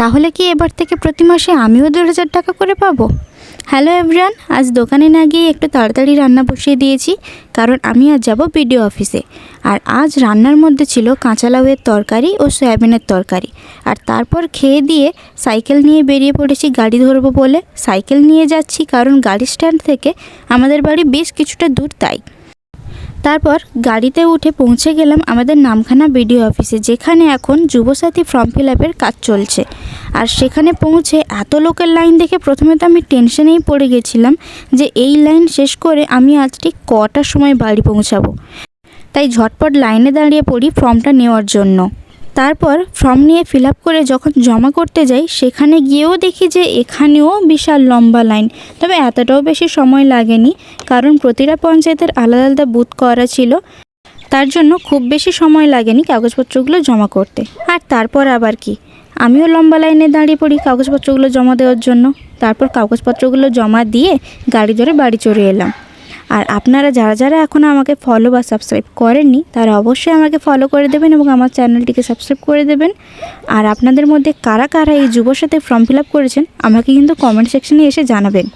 তাহলে কি এবার থেকে প্রতি মাসে আমিও 1,500 টাকা করে পাবো? হ্যালো এভরিওয়ান, আজ দোকানে না গিয়ে একটু তাড়াতাড়ি রান্না বসিয়ে দিয়েছি, কারণ আমি আজ যাব বিডিও অফিসে। আর আজ রান্নার মধ্যে ছিল কাঁচা লাউয়ের তরকারি ও সয়াবিনের তরকারি। আর তারপর খেয়ে দিয়ে সাইকেল নিয়ে বেরিয়ে পড়েছি গাড়ি ধরবো বলে। সাইকেল নিয়ে যাচ্ছি কারণ গাড়ি স্ট্যান্ড থেকে আমাদের বাড়ি বেশ কিছুটা দূর, তাই। তারপর গাড়িতে উঠে পৌঁছে গেলাম আমাদের নামখানা বিডিও অফিসে, যেখানে এখন যুবসাথী ফর্ম ফিল আপের কাজ চলছে। আর সেখানে পৌঁছে এত লোকের লাইন দেখে প্রথমে তো আমি টেনশনেই পড়ে গেছিলাম যে এই লাইন শেষ করে আমি আজ ঠিক কটার সময় বাড়ি পৌঁছাবো। তাই ঝটপট লাইনে দাঁড়িয়ে পড়ি ফর্মটা নেওয়ার জন্য। তারপর ফর্ম নিয়ে ফিল আপ করে যখন জমা করতে যাই, সেখানে গিয়েও দেখি যে এখানেও বিশাল লম্বা লাইন। তবে এতটাও বেশি সময় লাগেনি, কারণ প্রতিটা পঞ্চায়েতের আলাদা আলাদা বুথ করা ছিল, তার জন্য খুব বেশি সময় লাগেনি কাগজপত্রগুলো জমা করতে। আর তারপর আবার কি, আমিও লম্বা লাইনে দাঁড়িয়ে পড়ি কাগজপত্রগুলো জমা দেওয়ার জন্য। তারপর কাগজপত্রগুলো জমা দিয়ে গাড়ি ধরে বাড়ি চলে এলাম। আর আপনারা যারা যারা এখনও আমাকে ফলো বা সাবস্ক্রাইব করেননি, তারা অবশ্যই আমাকে ফলো করে দেবেন এবং আমার চ্যানেলটিকে সাবস্ক্রাইব করে দেবেন। আর আপনাদের মধ্যে কারা কারা এই যুবসাথী ফর্ম ফিল আপ করেছেন আমাকে কিন্তু কমেন্ট সেকশনে এসে জানাবেন।